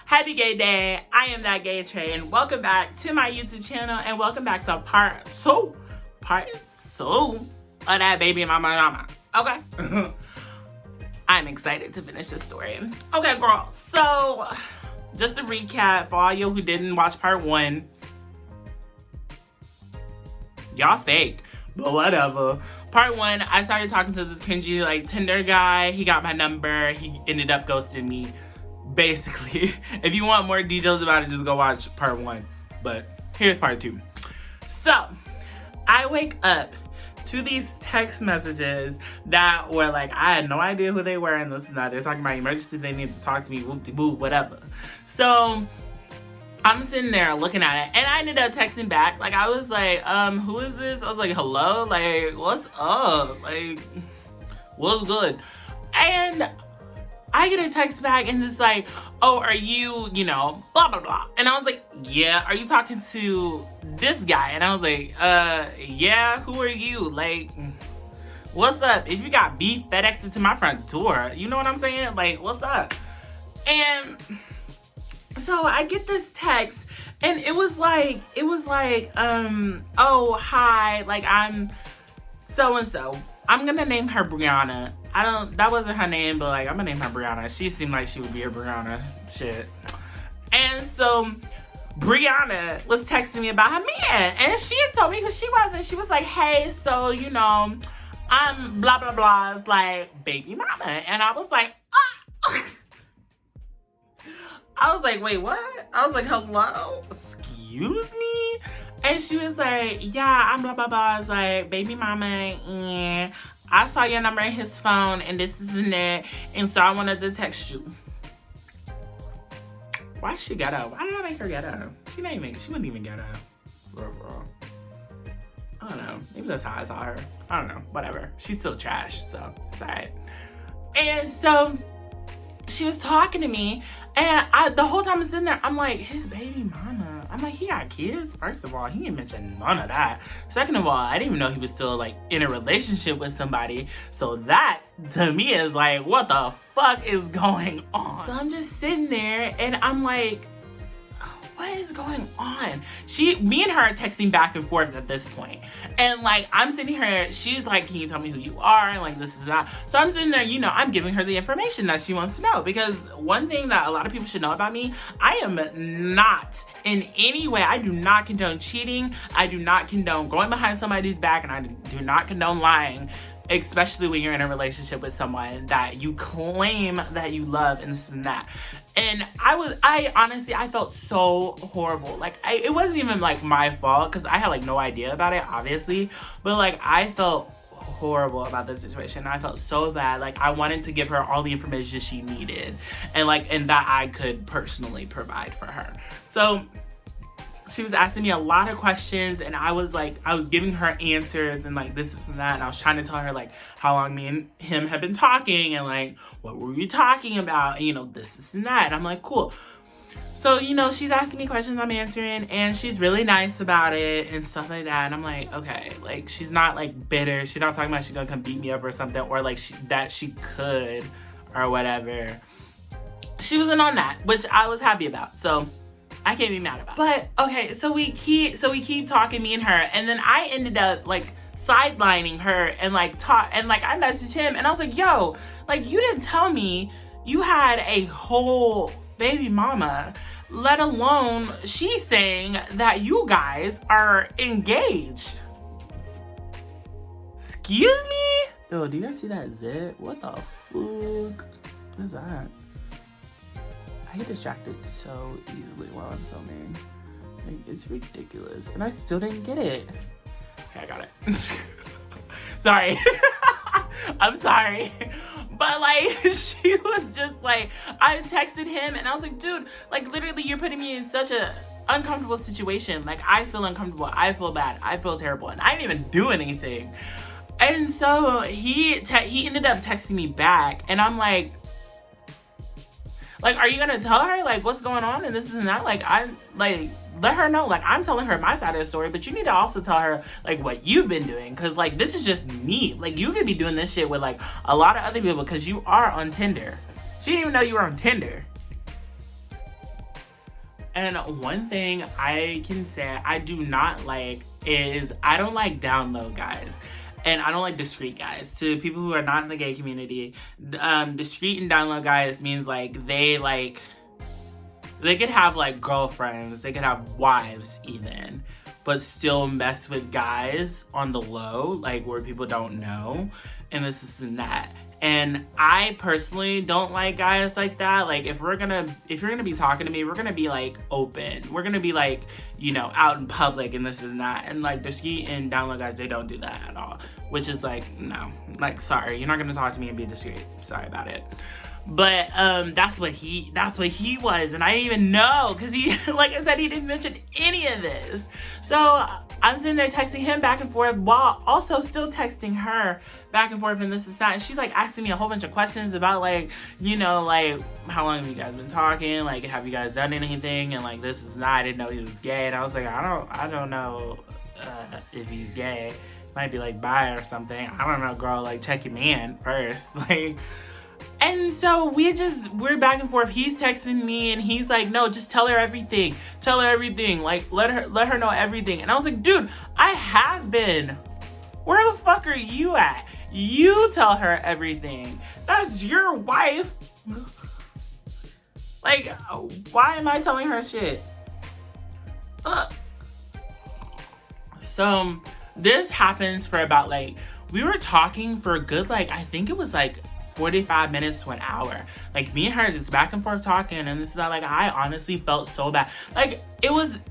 Happy gay day. I am that gay train. Welcome back to my YouTube channel and welcome back to part two of that baby mama. Okay. I'm excited to finish this story. Okay, girl. So, just to recap for all you who didn't watch part one, y'all fake, but whatever. Part one, I started talking to this cringy Tinder guy. He got my number. He ended up ghosting me. Basically, if you want more details about it, just go watch part one. But here's part two. So, I wake up to these text messages that were I had no idea who they were and this and that. They're talking about emergency, they need to talk to me, whoop-de-boo, whatever. So, I'm sitting there looking at it and I ended up texting back. I was like, who is this? I was like, hello? What's up? What's good? And I get a text back and it's like, oh, are you, blah, blah, blah. And I was like, yeah, are you talking to this guy? And I was like, yeah, who are you? What's up? If you got beef, FedEx it to my front door. You know what I'm saying? What's up? And so I get this text and it was like, oh, hi, I'm so-and-so. I'm gonna name her Brianna. That wasn't her name, but I'm gonna name her Brianna. She seemed like she would be a Brianna. Shit. And so Brianna was texting me about her man. And she had told me who she was. And she was like, hey, so, I'm blah, blah, blah. It's baby mama. And I was like, ah! I was like, wait, what? I was like, hello? Excuse me? And she was like, yeah, I'm blah, blah, blah. I was like, baby mama, and I saw your number in his phone, and this isn't it. And so I wanted to text you. Why she ghetto? Why did I make her ghetto? She wouldn't even ghetto. For real. I don't know. Maybe that's how I saw her. I don't know. Whatever. She's still trash, so it's alright. And so she was talking to me, and the whole time I'm sitting there, I'm like, his baby mama. I'm like, he got kids? First of all, he didn't mention none of that. Second of all, I didn't even know he was still in a relationship with somebody. So that to me is what the fuck is going on? So I'm just sitting there and I'm like, what is going on? Me and her are texting back and forth at this point. And I'm sitting here, she's like, can you tell me who you are? And this is that. So I'm sitting there, I'm giving her the information that she wants to know. Because one thing that a lot of people should know about me, I am not in any way, I do not condone cheating. I do not condone going behind somebody's back, and I do not condone lying. Especially when you're in a relationship with someone that you claim that you love and this and that. And I honestly felt so horrible. It wasn't even my fault because I had no idea about it, obviously. But I felt horrible about the situation. I felt so bad. I wanted to give her all the information she needed and that I could personally provide for her. So she was asking me a lot of questions and I was giving her answers and this and that, and I was trying to tell her how long me and him had been talking and what were we talking about, and this and that. And I'm like, cool. So, she's asking me questions, I'm answering, and she's really nice about it and stuff like that. And I'm like, okay, she's not bitter. She's not talking about she's gonna come beat me up or something, or that she could or whatever. She wasn't on that, which I was happy about. So I can't be mad about. But okay, so we keep talking, me and her, and then I ended up sidelining her and I messaged him and I was like, yo, you didn't tell me you had a whole baby mama, let alone she's saying that you guys are engaged. Excuse me? Yo, do you guys see that zit? What the fuck? What is that? I get distracted so easily while I'm filming. It's ridiculous. And I still didn't get it. Okay, I got it. Sorry. I'm sorry. But she was just I texted him and I was like, dude, literally you're putting me in such a uncomfortable situation. I feel uncomfortable. I feel bad. I feel terrible. And I didn't even do anything. And so he ended up texting me back and I'm like, are you gonna tell her what's going on and this and that? Let her know I'm telling her my side of the story, but you need to also tell her what you've been doing, because this is just me. You could be doing this shit with a lot of other people because you are on Tinder. She didn't even know you were on Tinder. And one thing I can say I do not like is I don't like down low guys. And I don't like discreet guys. To people who are not in the gay community, discreet and down low guys means like they could have like girlfriends, they could have wives even, but still mess with guys on the low, like where people don't know, and this and that. And I personally don't like guys like that. Like if you're gonna be talking to me, we're gonna be like open. We're gonna be like, you know, out in public and this and that. And like discreet and down low guys, they don't do that at all. Which is like, no. Like, sorry, you're not gonna talk to me and be discreet. Sorry about it. But that's what he was, and I didn't even know, because he, like I said, he didn't mention any of this. So I'm sitting there texting him back and forth while also still texting her back and forth, and this is that. And she's like asking me a whole bunch of questions about like, you know, like how long have you guys been talking? Like, have you guys done anything? And like, this is not. I didn't know he was gay, and I was like, I don't know if he's gay. Might be like bi or something. I don't know, girl. Like, check your man first, like. And so we're back and forth. He's texting me and he's like, no, just tell her everything. Tell her everything. Like, let her know everything. And I was like, dude, I have been. Where the fuck are you at? You tell her everything. That's your wife. Like, why am I telling her shit? So this happens for about like, we were talking for a good, like, I think it was like 45 minutes to an hour. Like, me and her just back and forth talking, and this is like, I honestly felt so bad. Like,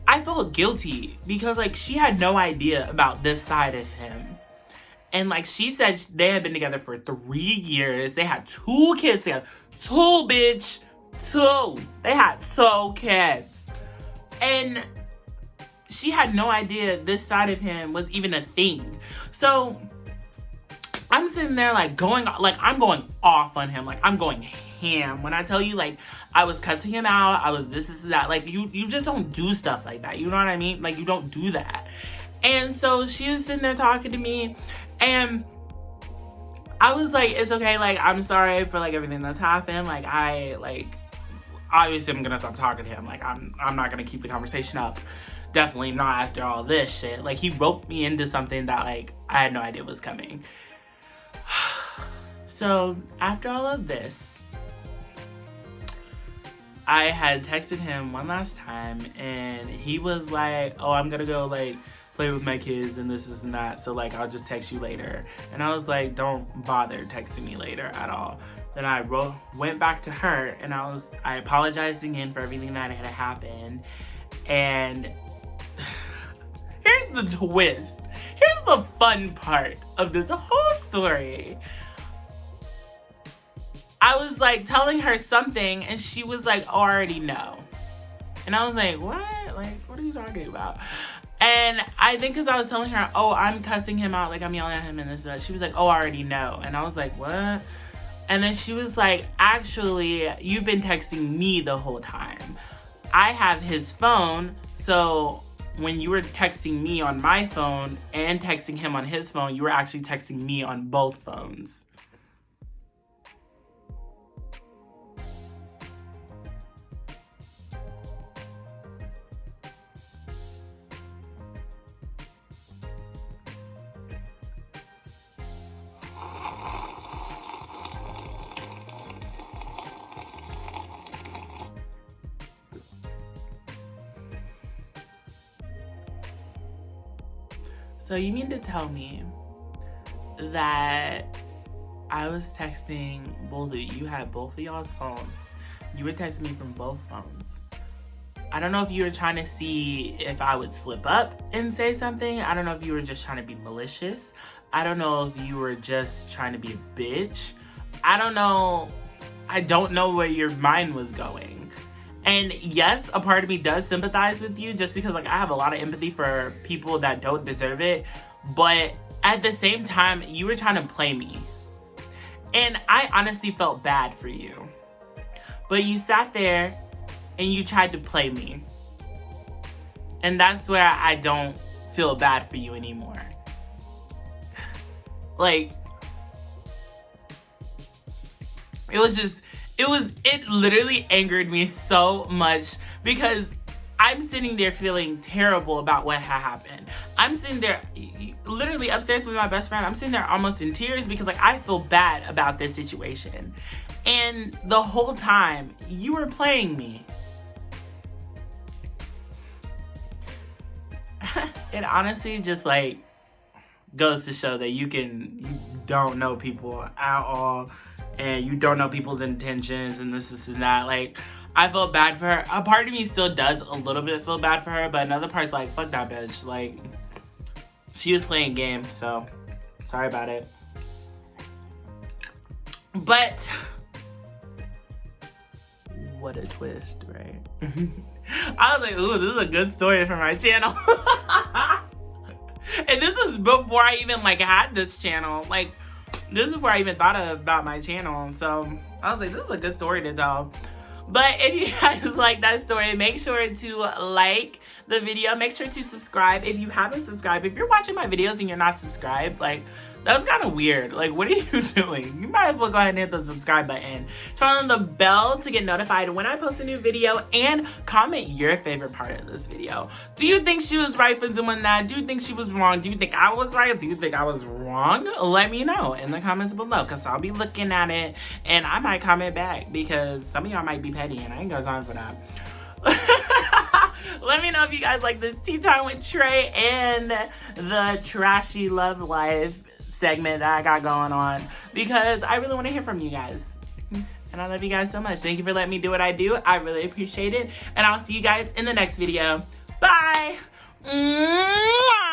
I felt guilty because like she had no idea about this side of him. And like she said, they had been together for 3 years. They had 2 kids together. 2, bitch. 2. They had 2 kids. And she had no idea this side of him was even a thing. So I'm sitting there like I'm going off on him. Like, I'm going ham. When I tell you, like, I was cussing him out, I was this, that. Like, you just don't do stuff like that. You know what I mean? Like, you don't do that. And so she was sitting there talking to me, and I was like, it's okay. Like, I'm sorry for like everything that's happened. Like, obviously I'm gonna stop talking to him. Like, I'm not gonna keep the conversation up. Definitely not after all this shit. Like, he roped me into something that like I had no idea was coming. So after all of this, I had texted him one last time, and he was like, oh, I'm gonna go like play with my kids and this and that, so like I'll just text you later. And I was like, don't bother texting me later at all. Then I went back to her, and I apologized again for everything that had happened. And here's the twist. Here's the fun part of this whole story. I was like telling her something, and she was like, oh, I already know. And I was like, what? Like, what are you talking about? And I think because I was telling her, oh, I'm cussing him out, like I'm yelling at him and this and that. She was like, oh, I already know. And I was like, what? And then she was like, actually, you've been texting me the whole time. I have his phone, so when you were texting me on my phone and texting him on his phone, you were actually texting me on both phones. So you mean to tell me that I was texting both of you? You had both of y'all's phones. You were texting me from both phones. I don't know if you were trying to see if I would slip up and say something. I don't know if you were just trying to be malicious. I don't know if you were just trying to be a bitch. I don't know. I don't know where your mind was going. And yes, a part of me does sympathize with you just because like I have a lot of empathy for people that don't deserve it. But at the same time, you were trying to play me. And I honestly felt bad for you. But you sat there and you tried to play me. And that's where I don't feel bad for you anymore. Like, it literally angered me so much because I'm sitting there feeling terrible about what had happened. I'm sitting there literally upstairs with my best friend. I'm sitting there almost in tears because like I feel bad about this situation. And the whole time you were playing me. It honestly just like goes to show that you don't know people at all, and you don't know people's intentions and this and that. Like, I felt bad for her. A part of me still does a little bit feel bad for her, but another part's like, fuck that bitch. Like, she was playing games, so sorry about it. But what a twist, right? I was like, ooh, this is a good story for my channel. And this is before I even like had this channel. Like, this is before I even thought about my channel. So I was like, this is a good story to tell. But if you guys like that story, make sure to like the video. Make sure to subscribe if you haven't subscribed. If you're watching my videos and you're not subscribed, like, that's kind of weird. Like, what are you doing? You might as well go ahead and hit the subscribe button. Turn on the bell to get notified when I post a new video, and comment your favorite part of this video. Do you think she was right for doing that? Do you think she was wrong? Do you think I was right? Do you think I was wrong? Let me know in the comments below, because I'll be looking at it and I might comment back, because some of y'all might be petty and I ain't got time for that. Let me know if you guys like this tea time with Trey and the trashy love life segment that I got going on, because I really want to hear from you guys. And I love you guys so much. Thank you for letting me do what I do. I really appreciate it. And I'll see you guys in the next video. Bye! Mwah!